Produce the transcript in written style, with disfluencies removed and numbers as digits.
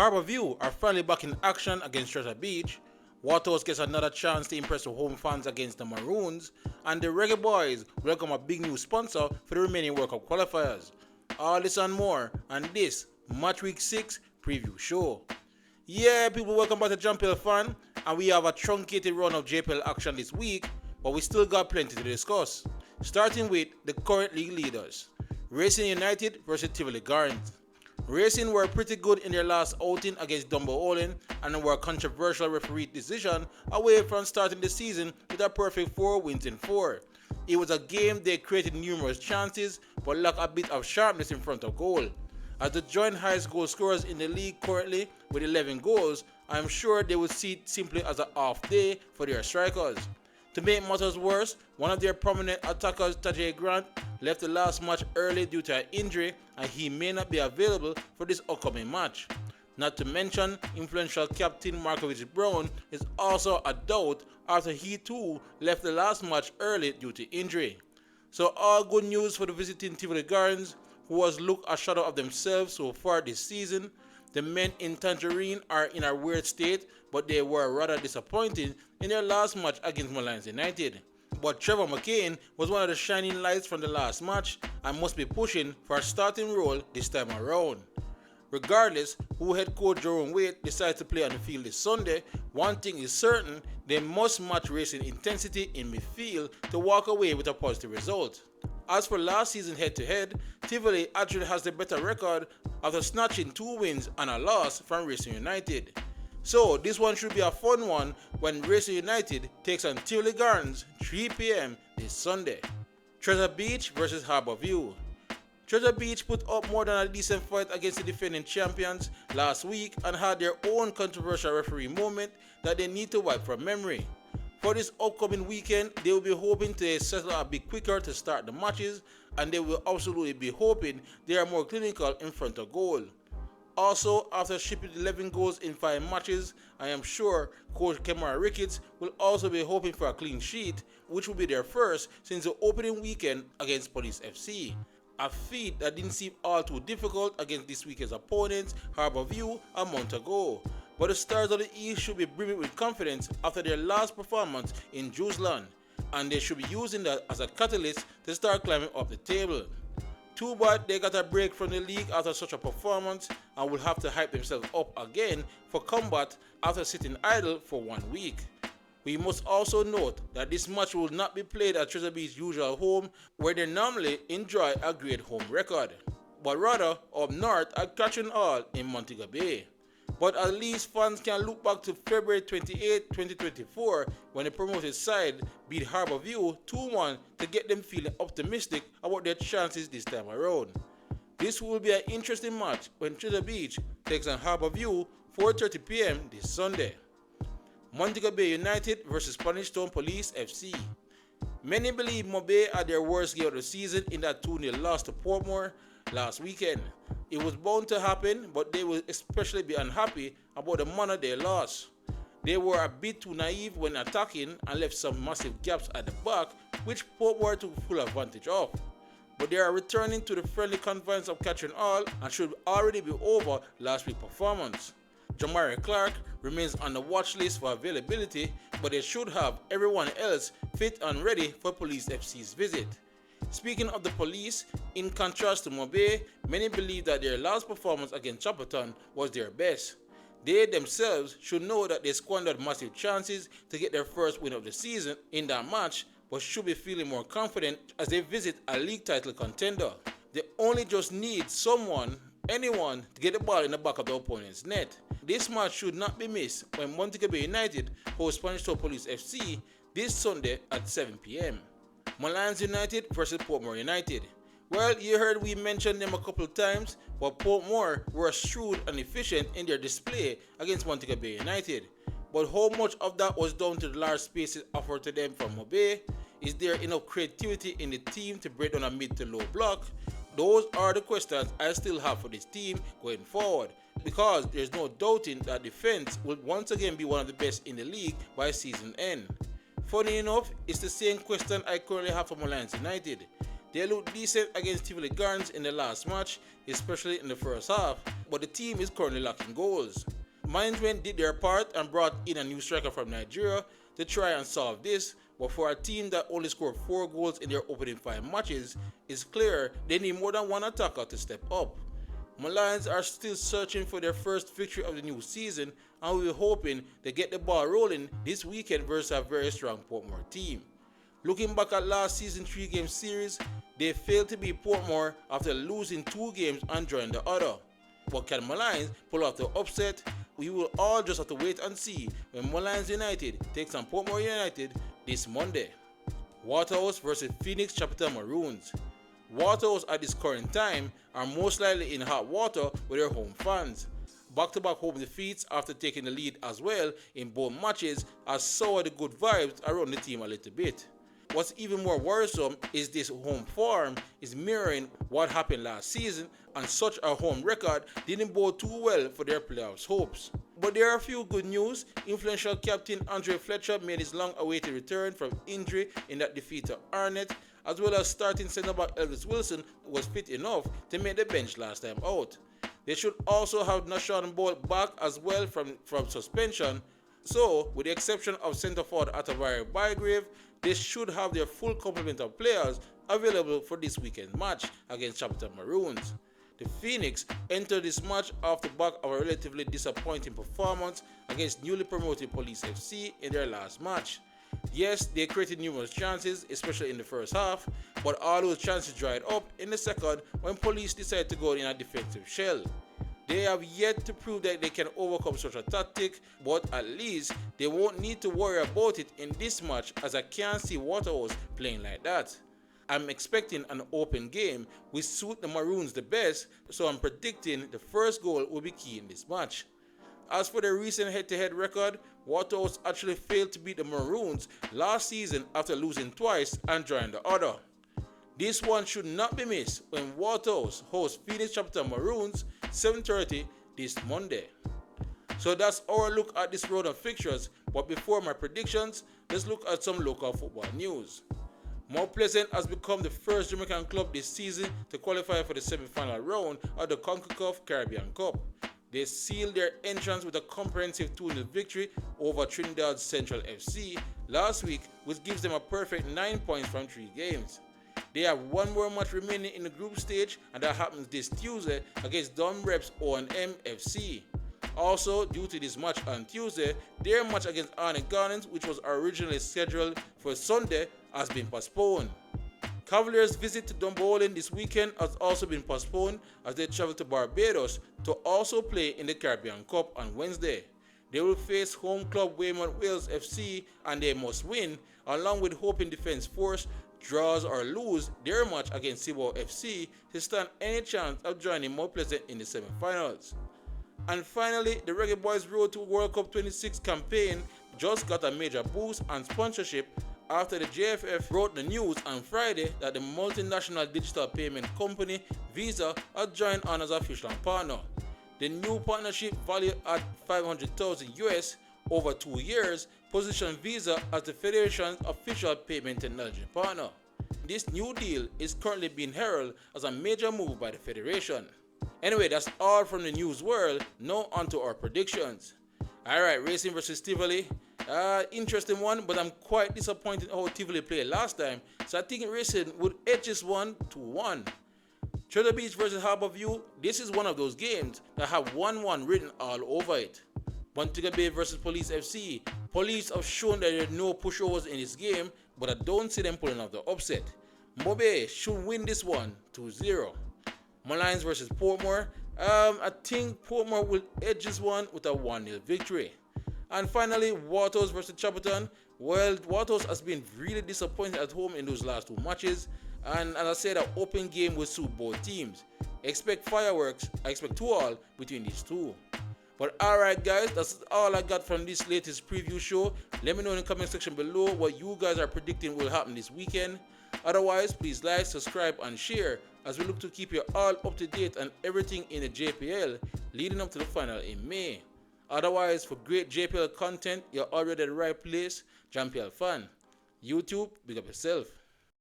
Harbour View are finally back in action against Treasure Beach. Waterhouse gets another chance to impress the home fans against the Maroons, and the Reggae Boys welcome a big new sponsor for the remaining World Cup qualifiers. All this and more on this Match Week 6 preview show. Yeah, people, welcome back to JPL Fan, and we have a truncated run of JPL action this week, but we still got plenty to discuss. Starting with the current league leaders, Racing United versus Tivoli Gardens. Racing were pretty good in their last outing against Dumbo and were a controversial referee decision away from starting the season with a perfect 4 wins in 4. It was a game they created numerous chances but lacked a bit of sharpness in front of goal. As the joint highest goal scorers in the league currently with 11 goals, I am sure they would see it simply as an off day for their strikers. To make matters worse, one of their prominent attackers, Tajay Grant, left the last match early due to an injury, and he may not be available for this upcoming match. Not to mention, influential captain Markovich Brown is also a doubt after he too left the last match early due to injury. So all good news for the visiting Tivoli Gardens, who has looked a shadow of themselves so far this season. The men in Tangerine are in a weird state, but they were rather disappointing in their last match against Molynes United. But Trevor McCain was one of the shining lights from the last match and must be pushing for a starting role this time around. Regardless who head coach Jerome Waite decides to play on the field this Sunday, one thing is certain: they must match Racing intensity in midfield to walk away with a positive result. As for last season head-to-head, Tivoli actually has the better record after snatching 2 wins and a loss from Racing United. So this one should be a fun one when Racing United takes on Tivoli Gardens 3 p.m. this Sunday. Treasure Beach versus Harbour View. Treasure Beach put up more than a decent fight against the defending champions last week and had their own controversial referee moment that they need to wipe from memory. For this upcoming weekend, they will be hoping to settle a bit quicker to start the matches, and they will absolutely be hoping they are more clinical in front of goal. Also, after shipping 11 goals in 5 matches, I am sure coach Kemar Ricketts will also be hoping for a clean sheet, which will be their first since the opening weekend against Police FC. A feat that didn't seem all too difficult against this weekend's opponents, Harbour View and Montego. But the Stars of the East should be brimming with confidence after their last performance in Jerusalem, and they should be using that as a catalyst to start climbing up the table. Too bad they got a break from the league after such a performance and will have to hype themselves up again for combat after sitting idle for 1 week. We must also note that this match will not be played at Treasure Beach's usual home where they normally enjoy a great home record, but rather up north at Catching Hall in Montego Bay. But at least fans can look back to February 28, 2024 when the promoted side beat Harbour View 2-1 to get them feeling optimistic about their chances this time around. This will be an interesting match when Treasure Beach takes on Harbour View 4:30 p.m. this Sunday. Montego Bay United versus Spanish Town Police FC. Many believe Mobe had their worst game of the season in that 2-0 loss to Portmore last weekend. It was bound to happen, but they will especially be unhappy about the manner they lost. They were a bit too naive when attacking and left some massive gaps at the back, which Portmore took full advantage of. But they are returning to the friendly confines of Catching Hall and should already be over last week's performance. Jamari Clark remains on the watch list for availability, but they should have everyone else fit and ready for Police FC's visit. Speaking of the Police, in contrast to Mobe, many believe that their last performance against Chapelton was their best. They themselves should know that they squandered massive chances to get their first win of the season in that match, but should be feeling more confident as they visit a league title contender. They only just need anyone to get the ball in the back of the opponent's net. This match should not be missed when Montego Bay United host Spanish Town Police FC this Sunday at 7 p.m. Molynes United versus Portmore United. Well, you heard we mention them a couple of times, but Portmore were shrewd and efficient in their display against Montego Bay United. But how much of that was down to the large spaces offered to them from Mobe? Is there enough creativity in the team to break down a mid to low block? Those are the questions I still have for this team going forward, because there's no doubting that defense will once again be one of the best in the league by season end. Funny enough, it's the same question I currently have for Molynes United. They looked decent against Tivoli in the last match, especially in the first half, but the team is currently lacking goals. Management did their part and brought in a new striker from Nigeria to try and solve this, but for a team that only scored 4 goals in their opening 5 matches, it's clear they need more than one attacker to step up. Molynes are still searching for their first victory of the new season, and we're hoping they get the ball rolling this weekend versus a very strong Portmore team. Looking back at last season's 3-game series, they failed to beat Portmore after losing 2 games and drawing the other. But can Molynes pull off the upset? We will all just have to wait and see when Molynes United takes on Portmore United this Monday. Waterhouse versus Phoenix Chapelton Maroons. Waterhouse at this current time are most likely in hot water with their home fans. Back-to-back home defeats after taking the lead as well in both matches has soured the good vibes around the team a little bit. What's even more worrisome is this home form is mirroring what happened last season, and such a home record didn't bode too well for their playoffs hopes. But there are a few good news. Influential captain Andre Fletcher made his long-awaited return from injury in that defeat to Arnett, as well as starting centre-back Elvis Wilson was fit enough to make the bench last time out. They should also have Nashawn Bolt back as well from suspension, so with the exception of centre-forward Atavari Bygrave, they should have their full complement of players available for this weekend's match against Chapelton Maroons. The Phoenix entered this match off the back of a relatively disappointing performance against newly promoted Police FC in their last match. Yes, they created numerous chances, especially in the first half, but all those chances dried up in the second when Police decided to go in a defensive shell. They have yet to prove that they can overcome such a tactic, but at least they won't need to worry about it in this match, as I can't see Waterhouse playing like that. I'm expecting an open game which suit the Maroons the best, so I'm predicting the first goal will be key in this match. As for the recent head-to-head record, Waterhouse actually failed to beat the Maroons last season after losing twice and drawing the other. This one should not be missed when Waterhouse hosts Phoenix Chapelton Maroons 7:30 this Monday. So that's our look at this round of fixtures, but before my predictions, let's look at some local football news. Mount Pleasant has become the first Jamaican club this season to qualify for the semi-final round of the CONCACAF Caribbean Cup. They sealed their entrance with a comprehensive 2-0 victory over Trinidad Central FC last week, which gives them a perfect 9 points from 3 games. They have one more match remaining in the group stage, and that happens this Tuesday against Dunreps O&M FC. Also, due to this match on Tuesday, their match against Arnett Gardens, which was originally scheduled for Sunday, has been postponed. Cavaliers' visit to Dumbarton this weekend has also been postponed as they travel to Barbados to also play in the Caribbean Cup on Wednesday. They will face home club Weymouth Wales FC, and they must win, along with Hope in Defence Force, draws or lose their match against Cibao FC to stand any chance of joining Mount Pleasant in the semi-finals. And finally, the Reggae Boys Road to World Cup 26 campaign just got a major boost and sponsorship after the JFF wrote the news on Friday that the multinational digital payment company Visa had joined on as official partner. The new partnership, valued at $500,000 US over 2 years, positioned Visa as the Federation's official payment technology partner. This new deal is currently being heralded as a major move by the Federation. Anyway, that's all from the news world. Now onto our predictions. Alright, Racing versus Tivoli. Interesting one, but I'm quite disappointed how Tivoli played last time, so I think Racing would edge this one 2-1. Treasure Beach versus Harbour View. This is one of those games that have 1-1 written all over it. Montego Bay versus Police FC. Police have shown that there are no pushovers in this game, but I don't see them pulling off the upset. Mobe should win this one 2-0. Molynes versus Portmore. I think Portmore will edge this one with a 1-0 victory. And finally, Waterhouse versus Chapelton. Well, Waterhouse has been really disappointed at home in those last 2 matches, and as I said, an open game will suit both teams. Expect fireworks. I expect 2-2 between these two. But alright guys, that's all I got from this latest preview show. Let me know in the comment section below what you guys are predicting will happen this weekend. Otherwise, please like, subscribe and share as we look to keep you all up to date on everything in the JPL leading up to the final in May. Otherwise, for great JPL content, you're already at the right place. JPL fan. YouTube, big up yourself.